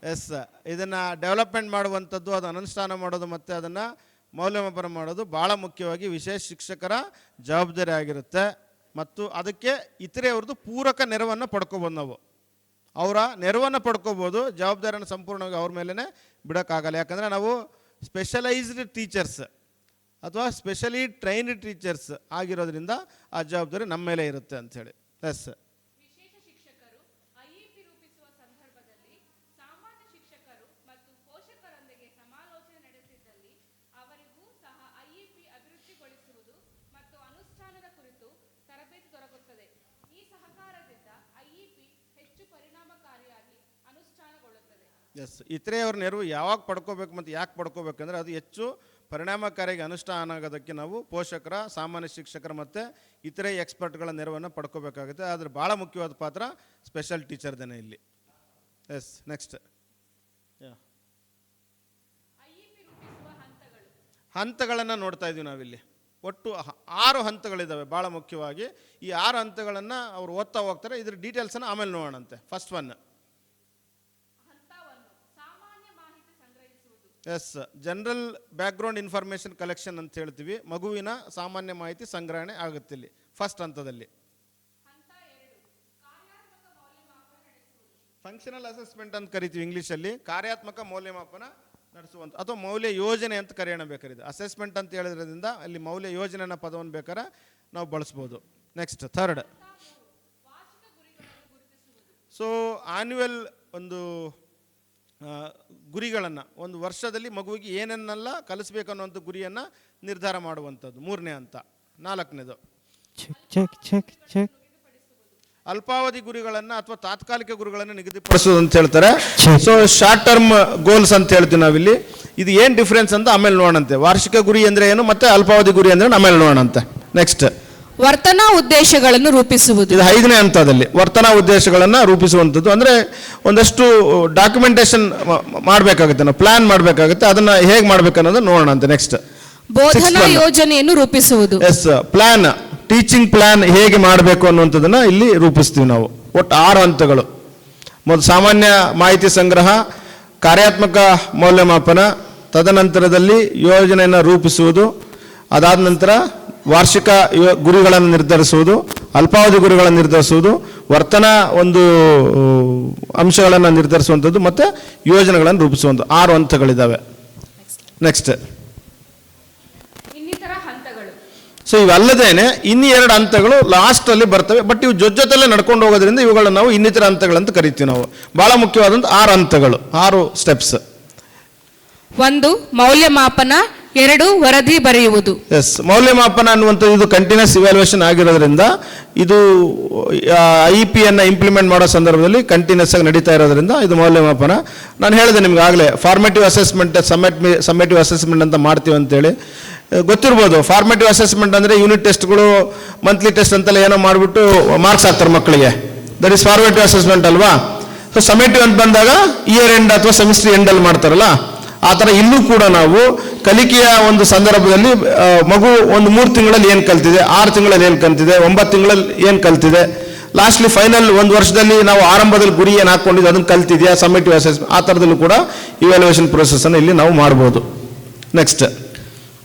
ಎಸ್, ಇದನ್ನು ಡೆವಲಪ್ಮೆಂಟ್ ಮಾಡುವಂಥದ್ದು, ಅದು ಅನುಷ್ಠಾನ ಮಾಡೋದು ಮತ್ತು ಅದನ್ನು ಮೌಲ್ಯಮಾಪನ ಮಾಡೋದು ಭಾಳ ಮುಖ್ಯವಾಗಿ ವಿಶೇಷ ಶಿಕ್ಷಕರ ಜವಾಬ್ದಾರಿ ಆಗಿರುತ್ತೆ. ಮತ್ತು ಅದಕ್ಕೆ ಇತರೆಯವ್ರದ್ದು ಪೂರಕ ನೆರವನ್ನು ಪಡ್ಕೋಬೋದು. ನಾವು ಅವರ ನೆರವನ್ನು ಪಡ್ಕೋಬೋದು, ಜವಾಬ್ದಾರಿಯನ್ನು ಸಂಪೂರ್ಣವಾಗಿ ಅವ್ರ ಮೇಲೇ ಬಿಡೋಕ್ಕಾಗಲ್ಲ. ಯಾಕಂದರೆ ನಾವು ಸ್ಪೆಷಲೈಸ್ಡ್ ಟೀಚರ್ಸ್ ಅಥವಾ ಸ್ಪೆಷಲಿ ಟ್ರೈನ್ಡ್ ಟೀಚರ್ಸ್ ಆಗಿರೋದ್ರಿಂದ ಆ ಜವಾಬ್ದಾರಿ ನಮ್ಮ ಮೇಲೆ ಇರುತ್ತೆ ಅಂಥೇಳಿ. ಎಸ್, ವಿಶೇಷ ಶಿಕ್ಷಕರು ಐಇಪಿ ರೂಪಿಸುವ ಸಂದರ್ಭದಲ್ಲಿ ಸಾಮಾನ್ಯ ಶಿಕ್ಷಕರು ಮತ್ತು ಪೋಷಕರೊಂದಿಗೆ ಸಮಾಲೋಚನೆ ನಡೆಸಿದ್ದಲ್ಲಿ ಅವರಿಗೂ ಸಹ ಐಇಪಿ ಅಭಿವೃದ್ಧಿಗೊಳಿಸುವುದು ಮತ್ತು ಅನುಷ್ಠಾನದ ಕುರಿತು ತರಬೇತಿ ದೊರಕುತ್ತದೆ. ಈ ಸಹಕಾರದಿಂದ ಐಇಪಿ ಹೆಚ್ಚು ಪರಿಣಾಮಕಾರಿಯಾಗಿ ಅನುಷ್ಠಾನಗೊಳ್ಳುತ್ತದೆ. ಎಸ್, ಇತರೆಯವ್ರ ನೆರವು ಯಾವಾಗ ಪಡ್ಕೋಬೇಕು ಮತ್ತು ಯಾಕೆ ಪಡ್ಕೋಬೇಕಂದ್ರೆ ಅದು ಹೆಚ್ಚು ಪರಿಣಾಮಕಾರಿಯಾಗಿ ಅನುಷ್ಠಾನ ಆಗೋದಕ್ಕೆ ನಾವು ಪೋಷಕರ, ಸಾಮಾನ್ಯ ಶಿಕ್ಷಕರ ಮತ್ತು ಇತರೆ ಎಕ್ಸ್ಪರ್ಟ್ಗಳ ನೆರವನ್ನು ಪಡ್ಕೋಬೇಕಾಗುತ್ತೆ. ಆದರೆ ಭಾಳ ಮುಖ್ಯವಾದ ಪಾತ್ರ ಸ್ಪೆಷಲ್ ಟೀಚರ್ದೇನೆ ಇಲ್ಲಿ. ಎಸ್, ನೆಕ್ಸ್ಟ್, ಐಇಪಿ ರೂಪಿಸುವ ಹಂತಗಳು. ಹಂತಗಳನ್ನು ನೋಡ್ತಾ ಇದ್ದೀವಿ ನಾವಿಲ್ಲಿ. ಒಟ್ಟು 6 ಹಂತಗಳಿದ್ದಾವೆ ಭಾಳ ಮುಖ್ಯವಾಗಿ. ಈ 6 ಹಂತಗಳನ್ನು ಅವ್ರು ಓದ್ತಾ ಹೋಗ್ತಾರೆ. ಇದ್ರ ಡೀಟೇಲ್ಸನ್ನು ಆಮೇಲೆ ನೋಡೋಣಂತೆ. ಫಸ್ಟ್ ಒನ್, ಹಂತ 1 ಸಾಮಾನ್ಯ ಮಾಹಿತಿ ಸಂಗ್ರಹಿಸುವುದು. Yes, general background information collection ಅಂತ ಹೇಳ್ತೀವಿ. ಮಗುವಿನ ಸಾಮಾನ್ಯ ಮಾಹಿತಿ ಸಂಗ್ರಹಣೆ ಆಗುತ್ತೆ ಇಲ್ಲಿ ಫಸ್ಟ್ ಹಂತದಲ್ಲಿ. ಹಂತ 2 ಕಾರ್ಯಾತ್ಮಕ ಮೌಲ್ಯಮಾಪನ ನಡೆಸುವುದು. ಫಂಕ್ಷನಲ್ ಅಸೆಸ್ಮೆಂಟ್ ಅಂತ ಕರಿತೀವಿ ಇಂಗ್ಲೀಷಲ್ಲಿ. ಕಾರ್ಯಾತ್ಮಕ ಮೌಲ್ಯಮಾಪನ ನಡೆಸುವಂಥ ಅಥವಾ ಮೌಲ್ಯ ಯೋಜನೆ ಅಂತ ಕರೆಯೋಣ ಬೇಕಾದ್ರೆ. ಅಸೆಸ್ಮೆಂಟ್ ಅಂತ ಹೇಳಿದ್ರಿಂದ ಅಲ್ಲಿ ಮೌಲ್ಯ ಯೋಜನೆ ಅನ್ನೋ ಪದವನ್ನು ಬೇಕಾದ್ರೆ ನಾವು ಬಳಸ್ಬೋದು. ನೆಕ್ಸ್ಟ್, ಥರ್ಡ್, ವಾರ್ಷಿಕ ಗುರಿಗಳನ್ನು ಗುರುತಿಸುವುದು. ಸೊ ಆನ್ಯುವಲ್ ಒಂದು ಗುರಿಗಳನ್ನು, ಒಂದು ವರ್ಷದಲ್ಲಿ ಮಗುವಿಗೆ ಏನನ್ನೆಲ್ಲ ಕಲಿಸ್ಬೇಕು ಅನ್ನೋಂಥ ಗುರಿಯನ್ನು ನಿರ್ಧಾರ ಮಾಡುವಂಥದ್ದು 3ನೇ ಹಂತ. 4ನೇದು, ಅಲ್ಪಾವಧಿ ಗುರಿಗಳನ್ನು ಅಥವಾ ತಾತ್ಕಾಲಿಕ ಗುರಿಗಳನ್ನು ನಿಗದಿಪಡಿಸೋದು ಅಂತ ಹೇಳ್ತಾರೆ. ಸೊ ಶಾರ್ಟ್ ಟರ್ಮ್ ಗೋಲ್ಸ್ ಅಂತ ಹೇಳ್ತೀವಿ ನಾವಿಲ್ಲಿ. ಇದು ಏನು ಡಿಫ್ರೆನ್ಸ್ ಅಂತ ಆಮೇಲೆ ನೋಡೋಣಂತೆ. ವಾರ್ಷಿಕ ಗುರಿ ಅಂದರೆ ಏನು ಮತ್ತೆ ಅಲ್ಪಾವಧಿ ಗುರಿ ಅಂದರೆ ಆಮೇಲೆ ನೋಡೋಣಂತೆ. ನೆಕ್ಸ್ಟ್, ವರ್ತನಾ ಉದ್ದೇಶಗಳನ್ನು ರೂಪಿಸುವುದು. ಇದು 5ನೇ ಹಂತದಲ್ಲಿ ವರ್ತನಾ ಉದ್ದೇಶಗಳನ್ನು ರೂಪಿಸುವಂಥದ್ದು. ಅಂದರೆ ಒಂದಷ್ಟು ಡಾಕ್ಯುಮೆಂಟೇಶನ್ ಮಾಡಬೇಕಾಗುತ್ತೆ, ನಾವು ಪ್ಲಾನ್ ಮಾಡಬೇಕಾಗುತ್ತೆ. ಅದನ್ನು ಹೇಗೆ ಮಾಡಬೇಕು ಅನ್ನೋದು ನೋಡೋಣ ಅಂತ. ನೆಕ್ಸ್ಟ್, ಬೋಧನಾ ಯೋಜನೆಯನ್ನು ರೂಪಿಸುವುದು. ಎಸ್, ಪ್ಲಾನ್, ಟೀಚಿಂಗ್ ಪ್ಲಾನ್ ಹೇಗೆ ಮಾಡಬೇಕು ಅನ್ನುವಂಥದ್ದನ್ನು ಇಲ್ಲಿ ರೂಪಿಸ್ತೀವಿ ನಾವು. ಒಟ್ಟು 6 ಹಂತಗಳು. ಮೊದಲು ಸಾಮಾನ್ಯ ಮಾಹಿತಿ ಸಂಗ್ರಹ, ಕಾರ್ಯಾತ್ಮಕ ಮೌಲ್ಯಮಾಪನ, ತದನಂತರದಲ್ಲಿ ಯೋಜನೆಯನ್ನು ರೂಪಿಸುವುದು, ಅದಾದ ನಂತರ ವಾರ್ಷಿಕ ಗುರಿಗಳನ್ನು ನಿರ್ಧರಿಸುವುದು, ಅಲ್ಪಾವಧಿ ಗುರಿಗಳನ್ನು ನಿರ್ಧರಿಸುವುದು, ವರ್ತನಾ ಒಂದು ಅಂಶಗಳನ್ನು ನಿರ್ಧರಿಸುವಂಥದ್ದು ಮತ್ತು ಯೋಜನೆಗಳನ್ನು ರೂಪಿಸುವಂಥದ್ದು. 6 ಹಂತಗಳಿದ್ದಾವೆ. ನೆಕ್ಸ್ಟ್, ಇನ್ನಿತರ ಹಂತಗಳು. ಸೊ ಇವೆಲ್ಲದೇನೆ ಇನ್ನಿ 2 ಹಂತಗಳು ಲಾಸ್ಟಲ್ಲಿ ಬರ್ತವೆ. ಬಟ್ ಇವು ಜೊತೆಲ್ಲೇ ನಡ್ಕೊಂಡು ಹೋಗೋದ್ರಿಂದ ಇವುಗಳನ್ನ ನಾವು ಇನ್ನಿತರ ಹಂತಗಳಂತ ಕರಿತೀವಿ ನಾವು. ಭಾಳ ಮುಖ್ಯವಾದಂಥ 6 ಹಂತಗಳು, 6 ಸ್ಟೆಪ್ಸ್. 1. ಮೌಲ್ಯಮಾಪನ. 2. ವರದಿ ಬರೆಯುವುದು. ಎಸ್, ಮೌಲ್ಯಮಾಪನ ಅನ್ನುವಂಥದ್ದು ಇದು ಕಂಟಿನ್ಯೂಸ್ ಇವ್ಯಾಲ್ಯೂಯೇಷನ್ ಆಗಿರೋದ್ರಿಂದ ಇದು IEP-ಯನ್ನು ಇಂಪ್ಲಿಮೆಂಟ್ ಮಾಡೋ ಸಂದರ್ಭದಲ್ಲಿ ಕಂಟಿನ್ಯೂಸ್ ಆಗಿ ನಡೀತಾ ಇರೋದ್ರಿಂದ ಇದು ಮೌಲ್ಯಮಾಪನ. ನಾನು ಹೇಳಿದೆ ನಿಮ್ಗೆ ಆಗಲೇ, ಫಾರ್ಮೇಟಿವ್ ಅಸೆಸ್ಮೆಂಟ್, ಸಮ್ಮೇಟಿವ್ ಅಸೆಸ್ಮೆಂಟ್ ಅಂತ ಮಾಡ್ತೀವಿ ಅಂತೇಳಿ ಗೊತ್ತಿರ್ಬೋದು. ಫಾರ್ಮೇಟಿವ್ ಅಸೆಸ್ಮೆಂಟ್ ಅಂದರೆ ಯೂನಿಟ್ ಟೆಸ್ಟ್ಗಳು, ಮಂತ್ಲಿ ಟೆಸ್ಟ್ ಅಂತೆಲ್ಲ ಏನೋ ಮಾಡಿಬಿಟ್ಟು ಮಾರ್ಕ್ಸ್ ಹಾಕ್ತಾರೆ ಮಕ್ಕಳಿಗೆ. ದಟ್ ಈಸ್ ಫಾರ್ಮೇಟಿವ್ ಅಸೆಸ್ಮೆಂಟ್ ಅಲ್ವಾ. ಸೊ ಸಮೇಟಿವ್ ಅಂತ ಬಂದಾಗ ಇಯರ್ ಎಂಡ್ ಅಥವಾ ಸೆಮಿಸ್ಟರ್ ಎಂಡಲ್ಲಿ ಮಾಡ್ತಾರಲ್ಲ, ಆ ಥರ ಇಲ್ಲೂ ಕೂಡ ನಾವು ಕಲಿಕೆಯ ಒಂದು ಸಂದರ್ಭದಲ್ಲಿ ಮಗು ಒಂದು 3 ತಿಂಗಳಲ್ಲಿ ಏನು ಕಲ್ತಿದೆ, 6 ತಿಂಗಳಲ್ಲಿ ಏನು ಕಲ್ತಿದೆ, 9 ತಿಂಗಳಲ್ಲಿ ಏನು ಕಲ್ತಿದೆ, ಲಾಸ್ಟ್ಲಿ ಫೈನಲ್ 1 ವರ್ಷದಲ್ಲಿ ನಾವು ಆರಂಭದಲ್ಲಿ ಗುರಿ ಏನು ಹಾಕ್ಕೊಂಡಿದ್ದು ಅದನ್ನು ಕಲ್ತಿದೆಯಾ, ಸಮೇಟಿವ್ ಅಸೆಸ್ಮೆಂಟ್ ಆ ಥರದಲ್ಲೂ ಕೂಡ ಇವ್ಯಾಲ್ಯೂಯೇಷನ್ ಪ್ರೊಸೆಸನ್ನು ಇಲ್ಲಿ ನಾವು ಮಾಡ್ಬೋದು. ನೆಕ್ಸ್ಟ್,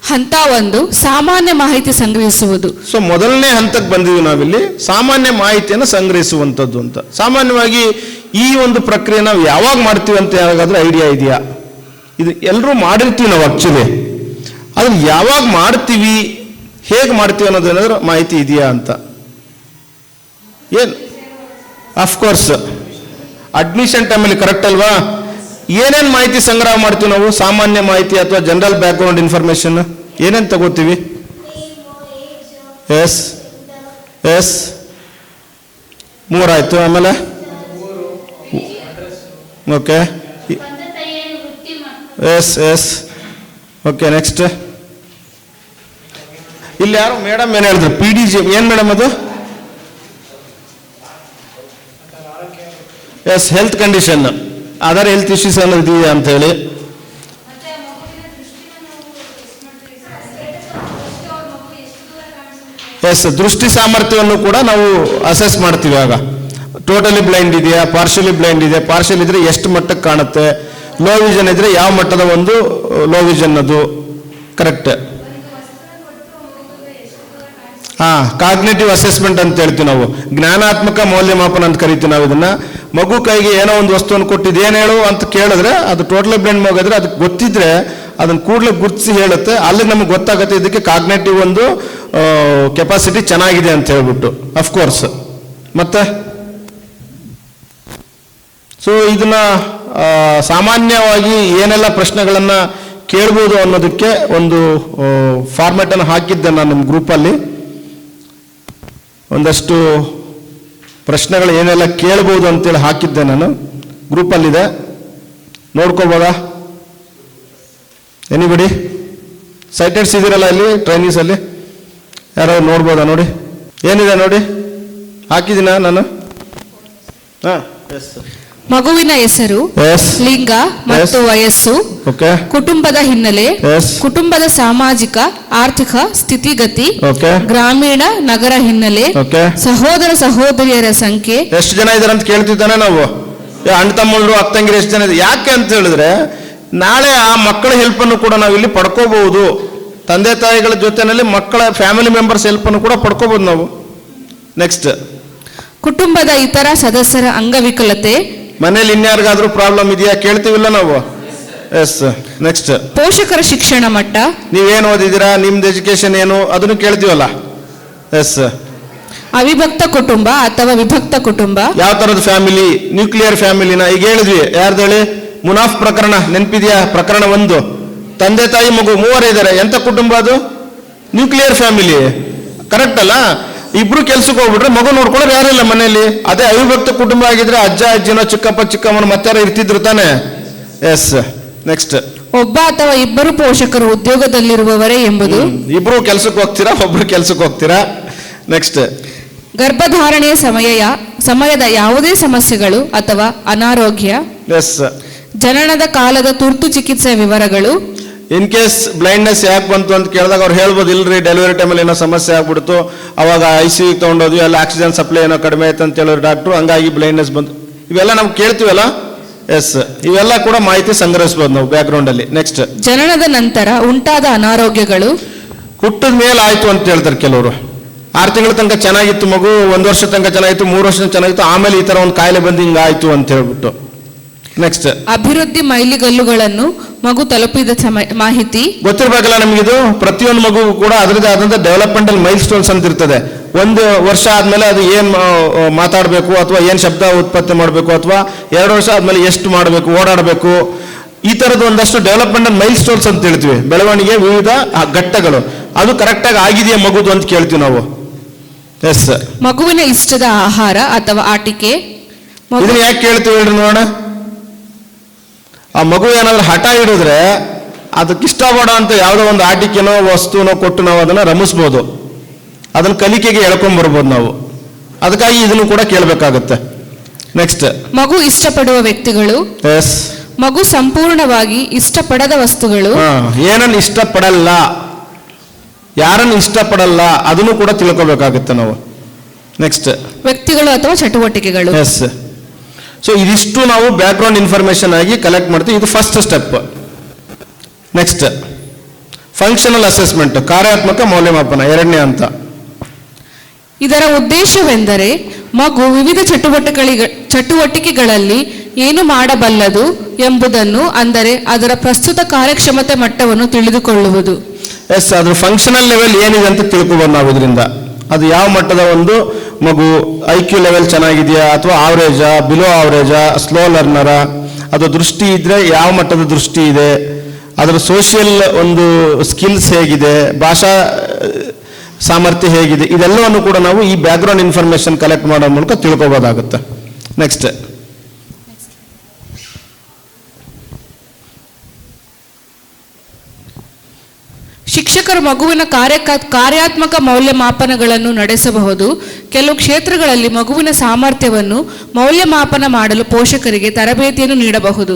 ಹಂತ 1. ಸಾಮಾನ್ಯ ಮಾಹಿತಿ ಸಂಗ್ರಹಿಸುವುದು. ಸೊ ಮೊದಲನೇ ಹಂತಕ್ಕೆ ಬಂದಿದ್ದೀವಿ ನಾವಿಲ್ಲಿ, ಸಾಮಾನ್ಯ ಮಾಹಿತಿಯನ್ನು ಸಂಗ್ರಹಿಸುವಂಥದ್ದು ಅಂತ. ಸಾಮಾನ್ಯವಾಗಿ ಈ ಒಂದು ಪ್ರಕ್ರಿಯೆ ನಾವು ಯಾವಾಗ ಮಾಡ್ತೀವಿ ಅಂತ ಯಾವಾಗಾದ್ರೂ ಐಡಿಯಾ ಇದೆಯಾ? ಇದು ಎಲ್ಲರೂ ಮಾಡಿರ್ತೀವಿ ನಾವು ಆಕ್ಚುಲಿ. ಅದನ್ನು ಯಾವಾಗ ಮಾಡ್ತೀವಿ, ಹೇಗೆ ಮಾಡ್ತೀವಿ ಅನ್ನೋದೇನಾದ್ರೂ ಮಾಹಿತಿ ಇದೆಯಾ ಅಂತ? ಏನು, ಅಫ್ಕೋರ್ಸ್ ಅಡ್ಮಿಷನ್ ಟೈಮಲ್ಲಿ, ಕರೆಕ್ಟ್ ಅಲ್ವಾ? ಏನೇನು ಮಾಹಿತಿ ಸಂಗ್ರಹ ಮಾಡ್ತೀವಿ ನಾವು? ಸಾಮಾನ್ಯ ಮಾಹಿತಿ ಅಥವಾ ಜನರಲ್ ಬ್ಯಾಕ್ಗ್ರೌಂಡ್ ಇನ್ಫಾರ್ಮೇಶನ್ ಏನೇನು ತಗೋತೀವಿ? ಎಸ್ ಎಸ್ 3 ಆಯಿತು. ಆಮೇಲೆ okay, yes yes okay. Next, ಇಲ್ಲಿ ಯಾರು ಮೇಡಮ್ ಏನು ಹೇಳಿದ್ರು? PDG ಏನು ಮೇಡಮ್ ಅದು? Yes, health condition, other health issues ಅನ್ನೋದು ಇದೆಯಾ ಅಂತ ಹೇಳಿ. ಎಸ್, ದೃಷ್ಟಿ ಸಾಮರ್ಥ್ಯವನ್ನು ಕೂಡ ನಾವು ಅಸೆಸ್ ಮಾಡ್ತೀವಿ. ಆಗ ಟೋಟಲಿ ಬ್ಲೈಂಡ್ ಇದೆಯಾ, ಪಾರ್ಷಿಯಲಿ ಬ್ಲೈಂಡ್ ಇದೆ, ಪಾರ್ಷಿಯಲ್ ಇದ್ರೆ ಎಷ್ಟು ಮಟ್ಟಕ್ಕೆ ಕಾಣುತ್ತೆ, ಲೋ ವಿಷನ್ ಇದ್ರೆ ಯಾವ ಮಟ್ಟದ ಒಂದು ಲೋ ವಿಷನ್ ಅದು, ಕರೆಕ್ಟ್. ಕಾಗ್ನೇಟಿವ್ ಅಸೆಸ್ಮೆಂಟ್ ಅಂತ ಹೇಳ್ತೀವಿ ನಾವು, ಜ್ಞಾನಾತ್ಮಕ ಮೌಲ್ಯಮಾಪನ ಅಂತ ಕರಿತೀವಿ ನಾವು ಇದನ್ನ. ಮಗು ಕೈಗೆ ಏನೋ ಒಂದು ವಸ್ತುವನ್ನು ಕೊಟ್ಟಿದ್ದು ಏನು ಹೇಳು ಅಂತ ಕೇಳಿದ್ರೆ ಅದು ಟೋಟಲಿ ಬ್ಲೈಂಡ್ ಮಗಿದ್ರೆ ಅದಕ್ಕೆ ಗೊತ್ತಿದ್ರೆ ಅದನ್ನು ಕೂಡಲೇ ಗುರುತಿಸಿ ಹೇಳುತ್ತೆ. ಅಲ್ಲಿ ನಮಗೆ ಗೊತ್ತಾಗುತ್ತೆ ಇದಕ್ಕೆ ಕಾಗ್ನೇಟಿವ್ ಒಂದು ಕೆಪಾಸಿಟಿ ಚೆನ್ನಾಗಿದೆ ಅಂತ ಹೇಳ್ಬಿಟ್ಟು, ಅಫ್ಕೋರ್ಸ್. ಮತ್ತೆ ಸೊ ಇದನ್ನ ಸಾಮಾನ್ಯವಾಗಿ ಏನೆಲ್ಲ ಪ್ರಶ್ನೆಗಳನ್ನು ಕೇಳ್ಬೋದು ಅನ್ನೋದಕ್ಕೆ ಒಂದು ಫಾರ್ಮ್ಯಾಟನ್ನು ಹಾಕಿದ್ದೆ ನಾನು ನಿಮ್ಮ ಗ್ರೂಪಲ್ಲಿ. ಒಂದಷ್ಟು ಪ್ರಶ್ನೆಗಳು ಏನೆಲ್ಲ ಕೇಳ್ಬೋದು ಅಂತೇಳಿ ಹಾಕಿದ್ದೆ ನಾನು, ಗ್ರೂಪಲ್ಲಿದೆ, ನೋಡ್ಕೋಬೋದಾ? ಎನಿಬಡಿ ಸೈಟೆಡ್ಸ್ ಇದ್ದೀರಲ್ಲ ಇಲ್ಲಿ ಟ್ರೈನೀಸಲ್ಲಿ, ಯಾರೋ ನೋಡ್ಬೋದಾ? ನೋಡಿ ಏನಿದೆ ನೋಡಿ, ಹಾಕಿದ್ದೀನ ನಾನು. ಹಾಂ, ಎಸ್. ಮಗುವಿನ ಹೆಸರು, ಲಿಂಗ ಮತ್ತು ವಯಸ್ಸು, ಕುಟುಂಬದ ಹಿನ್ನೆಲೆ, ಕುಟುಂಬದ ಸಾಮಾಜಿಕ ಆರ್ಥಿಕ ಸ್ಥಿತಿಗತಿ, ಗ್ರಾಮೀಣ ನಗರ ಹಿನ್ನೆಲೆ, ಸಹೋದರ ಸಹೋದರಿಯರ ಸಂಖ್ಯೆ, ಎಷ್ಟು ಜನ ಇದಾರೆ ಅಂತ ಕೇಳ್ತಿದ್ದಾನೆ ನಾವು. ಅಣ್ಣ ತಮ್ಮಂದ್ರು ಅಕ್ಕ ತಂಗಿರು ಎಷ್ಟು ಜನ ಇದೆ, ಯಾಕೆ ಅಂತ ಹೇಳಿದ್ರೆ ನಾಳೆ ಆ ಮಕ್ಕಳ ಹೆಲ್ಪನ್ನು ಕೂಡ ನಾವು ಇಲ್ಲಿ ಪಡ್ಕೋಬಹುದು. ತಂದೆ ತಾಯಿಗಳ ಜೊತೆನಲ್ಲಿ ಮಕ್ಕಳ ಫ್ಯಾಮಿಲಿ ಮೆಂಬರ್ಸ್ ಹೆಲ್ಪನ್ನು ಕೂಡ ಪಡ್ಕೋಬಹುದು ನಾವು. ನೆಕ್ಸ್ಟ್, ಕುಟುಂಬದ ಇತರ ಸದಸ್ಯರ ಅಂಗವಿಕಲತೆ, ಮನೇಲಿ ಇನ್ಯಾರಿಗಾದ್ರೂ ಪ್ರಾಬ್ಲಮ್ ಇದೆಯಾ ಕೇಳ್ತೀವಿಲ್ಲ ನಾವು. ಎಸ್. ನೆಕ್ಸ್ಟ್, ಪೋಷಕರ ಶಿಕ್ಷಣ ಮಟ್ಟ, ನೀವೇನು ಓದಿದ್ದೀರಾ, ನಿಮ್ದು ಎಜುಕೇಶನ್ ಏನು, ಅದನ್ನು ಕೇಳ್ತೀವಲ್ಲ. ಎಸ್. ಅವಿಭಕ್ತ ಕುಟುಂಬ ಅಥವಾ ವಿಭಕ್ತ ಕುಟುಂಬ, ಯಾವ ತರದ ಫ್ಯಾಮಿಲಿ, ನ್ಯೂಕ್ಲಿಯರ್ ಫ್ಯಾಮಿಲಿನ ಈಗ ಹೇಳಿದ್ವಿ. ಯಾರ್ದು ಹೇಳಿ? ಮುನಾಫ್ ಪ್ರಕರಣ ನೆನಪಿದೆಯಾ? ಪ್ರಕರಣ 1, ತಂದೆ ತಾಯಿ ಮಗು 3 ಇದ್ದಾರೆ. ಎಂತ ಕುಟುಂಬ ಅದು? ನ್ಯೂಕ್ಲಿಯರ್ ಫ್ಯಾಮಿಲಿ, ಕರೆಕ್ಟ್ ಅಲ್ಲ? ಇಬ್ರು ಕೆಲ್ಸಕ್ಕೆ ಹೋಗ್ಬಿಟ್ರೆ ಮಗು ನೋಡ್ಕೊಳ್ಳೋರು ಯಾರಿಲ್ಲ ಮನೆಯಲ್ಲಿ. ಅದೇ ಅವಿಭಕ್ತ ಕುಟುಂಬ ಆಗಿದ್ರೆ ಅಜ್ಜ ಅಜ್ಜಿನೋ ಚಿಕ್ಕಪ್ಪ ಚಿಕ್ಕಮ್ಮನ ಮತ್ತಾರ ಇರ್ತಿದ್ರು ತಾನೆ. Yes, next. ಒಬ್ಬ ಅಥವಾ ಇಬ್ಬರು ಪೋಷಕರು ಉದ್ಯೋಗದಲ್ಲಿರುವವರೇ ಎಂಬುದು. ಇಬ್ರು ಕೆಲ್ಸಕ್ಕೆ ಹೋಗ್ತೀರಾ, ಒಬ್ರು ಕೆಲ್ಸಕ್ಕೆ ಹೋಗ್ತೀರಾ. ನೆಕ್ಸ್ಟ್. ಗರ್ಭಧಾರಣೆಯ ಸಮಯದ ಯಾವುದೇ ಸಮಸ್ಯೆಗಳು ಅಥವಾ ಅನಾರೋಗ್ಯ, ಎಸ್, ಜನನದ ಕಾಲದ ತುರ್ತು ಚಿಕಿತ್ಸೆಯ ವಿವರಗಳು. ಇನ್ ಕೇಸ್ ಬ್ಲೈಂಡ್ನೆಸ್ ಯಾಕೆ ಬಂತು ಅಂತ ಕೇಳಿದಾಗ ಅವ್ರು ಹೇಳ್ಬೋದು, ಇಲ್ರಿ ಡೆಲಿವರಿ ಟೈಮಲ್ಲಿ ಏನೋ ಸಮಸ್ಯೆ ಆಗ್ಬಿಡ್ತು, ಅವಾಗ ICU ತಗೊಂಡೋದ್ವಿ, ಅಲ್ಲಿ ಆಕ್ಸಿಜನ್ ಸಪ್ಲೈ ಏನೋ ಕಡಿಮೆ ಆಯ್ತು ಅಂತ ಹೇಳೋರು ಡಾಕ್ಟ್ರು, ಹಂಗಾಗಿ ಬ್ಲೈಂಡ್ನೆಸ್ ಬಂತು. ಇವೆಲ್ಲ ನಾವು ಕೇಳ್ತೀವಲ್ಲ. ಎಸ್, ಇವೆಲ್ಲ ಕೂಡ ಮಾಹಿತಿ ಸಂಗ್ರಹಿಸ್ಬೋದು ನಾವು ಬ್ಯಾಕ್ಗ್ರೌಂಡ್ ಅಲ್ಲಿ. ನೆಕ್ಸ್ಟ್. ಜನನದ ನಂತರ ಉಂಟಾದ ಅನಾರೋಗ್ಯಗಳು. ಹುಟ್ಟಿದ ಮೇಲೆ ಆಯ್ತು ಅಂತ ಹೇಳ್ತಾರೆ ಕೆಲವರು. 6 ತಿಂಗಳ ತನಕ ಚೆನ್ನಾಗಿತ್ತು ಮಗು, 1 ವರ್ಷ ತನಕ ಚೆನ್ನಾಗಿತ್ತು, 3 ವರ್ಷ ಚೆನ್ನಾಗಿತ್ತು, ಆಮೇಲೆ ಈ ತರ ಒಂದು ಕಾಯಿಲೆ ಬಂದು ಹಿಂಗಾಯ್ತು ಅಂತ ಹೇಳ್ಬಿಟ್ಟು. ನೆಕ್ಸ್ಟ್. ಅಭಿವೃದ್ಧಿ ಮೈಲಿಗಲ್ಲುಗಳನ್ನು ಮಗು ತಲುಪಿದ ಮಾಹಿತಿ ಗೊತ್ತಿರ್ಬೇಕಲ್ಲ ನಮಗಿದು. ಪ್ರತಿಯೊಂದು ಮಗು ಕೂಡ ಅದರದೇ ಆದಂತ ಡೆವಲಪ್ಮೆಂಟಲ್ ಮೈಲ್ ಸ್ಟೋನ್ಸ್ ಅಂತ ಇರ್ತದೆ. 1 ವರ್ಷ ಆದ್ಮೇಲೆ ಅದು ಏನ್ ಮಾತಾಡಬೇಕು ಅಥವಾ ಏನ್ ಶಬ್ದ ಉತ್ಪತ್ತಿ ಮಾಡಬೇಕು, ಅಥವಾ 2 ವರ್ಷ ಆದ್ಮೇಲೆ ಎಷ್ಟು ಮಾಡಬೇಕು, ಓಡಾಡಬೇಕು, ಈ ತರದ ಒಂದಷ್ಟು ಡೆವಲಪ್ಮೆಂಟಲ್ ಮೈಲ್ ಸ್ಟೋನ್ಸ್ ಅಂತ ಹೇಳ್ತೀವಿ. ಬೆಳವಣಿಗೆ ವಿವಿಧ ಘಟ್ಟಗಳು, ಅದು ಕರೆಕ್ಟ್ ಆಗಿ ಆಗಿದೆಯಾ ಮಗುದು ಅಂತ ಕೇಳ್ತೀವಿ ನಾವು. ಎಸ್. ಮಗುವಿನ ಇಷ್ಟದ ಆಹಾರ ಅಥವಾ ಆಟಿಕೆ. ಇದನ್ನ ಯಾಕೆ ಕೇಳ್ತೀವಿ ಹೇಳ್ರಿ ನೋಡೋಣ. ಆ ಮಗು ಏನಾದ್ರೂ ಹಠ ಹಿಡಿದ್ರೆ ಅದಕ್ಕೆ ಇಷ್ಟಪಡೋ ಅಂತ ಯಾವುದೋ ಒಂದು ಆಟಿಕೆನೋ ವಸ್ತುನೋ ಕೊಟ್ಟು ನಾವು ಅದನ್ನ ರಮಿಸ್ಬೋದು, ಅದನ್ನ ಕಲಿಕೆಗೆ ಎಳ್ಕೊಂಡ್ಬರ್ಬೋದು ನಾವು. ಅದಕ್ಕಾಗಿ ಇದನ್ನು ಕೂಡ ಕೇಳಬೇಕಾಗುತ್ತೆ. ನೆಕ್ಸ್ಟ್. ಮಗು ಇಷ್ಟಪಡುವ ವ್ಯಕ್ತಿಗಳು. ಎಸ್. ಮಗು ಸಂಪೂರ್ಣವಾಗಿ ಇಷ್ಟಪಡದ ವಸ್ತುಗಳು. ಏನನ್ನ ಇಷ್ಟಪಡಲ್ಲ, ಯಾರನ್ನು ಇಷ್ಟಪಡಲ್ಲ, ಅದನ್ನು ಕೂಡ ತಿಳ್ಕೊಬೇಕಾಗುತ್ತೆ ನಾವು. ನೆಕ್ಸ್ಟ್. ವ್ಯಕ್ತಿಗಳು ಅಥವಾ ಚಟುವಟಿಕೆಗಳು. ಎಸ್. ಸೊ ಇದಿಷ್ಟು ನಾವು ಬ್ಯಾಕ್ಗ್ರೌಂಡ್ ಇನ್ಫಾರ್ಮೇಶನ್ ಆಗಿ ಕಲೆಕ್ಟ್ ಮಾಡ್ತೀವಿ. ಇದು first step. Next. Functional assessment, ಕಾರ್ಯಾತ್ಮಕ ಮೌಲ್ಯಮಾಪನ, 2ನೇ ಹಂತ. ಇದರ ಉದ್ದೇಶವೆಂದರೆ ಮಗು ವಿವಿಧ ಚಟುವಟಿಕೆಗಳಲ್ಲಿ ಏನು ಮಾಡಬಲ್ಲದು ಎಂಬುದನ್ನು, ಅಂದರೆ ಅದರ ಪ್ರಸ್ತುತ ಕಾರ್ಯಕ್ಷಮತೆ ಮಟ್ಟವನ್ನು ತಿಳಿದುಕೊಳ್ಳುವುದು. ಎಸ್, ಅದ್ರ ಫಂಕ್ಷನಲ್ ಲೆವೆಲ್ ಏನಿದೆ ಅಂತ ತಿಳ್ಕೊಬೋದು ನಾವು ಇದರಿಂದ. ಅದು ಯಾವ ಮಟ್ಟದ ಒಂದು ಮಗು, IQ ಲೆವೆಲ್ ಚೆನ್ನಾಗಿದೆಯಾ ಅಥವಾ ಆವರೇಜಾ, ಬಿಲೋ ಆವರೇಜಾ, ಸ್ಲೋ ಲರ್ನರಾ, ಅದು ದೃಷ್ಟಿ ಇದ್ರೆ ಯಾವ ಮಟ್ಟದ ದೃಷ್ಟಿ ಇದೆ, ಅದರ ಸೋಷಿಯಲ್ ಒಂದು ಸ್ಕಿಲ್ಸ್ ಹೇಗಿದೆ, ಭಾಷಾ ಸಾಮರ್ಥ್ಯ ಹೇಗಿದೆ, ಇದೆಲ್ಲವನ್ನು ಕೂಡ ನಾವು ಈ ಬ್ಯಾಕ್ಗ್ರೌಂಡ್ ಇನ್ಫಾರ್ಮೇಶನ್ ಕಲೆಕ್ಟ್ ಮಾಡೋ ಮೂಲಕ ತಿಳ್ಕೊಬೋದಾಗುತ್ತೆ. ನೆಕ್ಸ್ಟ್. ಶಿಕ್ಷಕರು ಮಗುವಿನ ಕಾರ್ಯಾತ್ಮಕ ಮೌಲ್ಯಮಾಪನಗಳನ್ನು ನಡೆಸಬಹುದು. ಕೆಲವು ಕ್ಷೇತ್ರಗಳಲ್ಲಿ ಮಗುವಿನ ಸಾಮರ್ಥ್ಯವನ್ನು ಮೌಲ್ಯಮಾಪನ ಮಾಡಲು ಪೋಷಕರಿಗೆ ತರಬೇತಿಯನ್ನು ನೀಡಬಹುದು.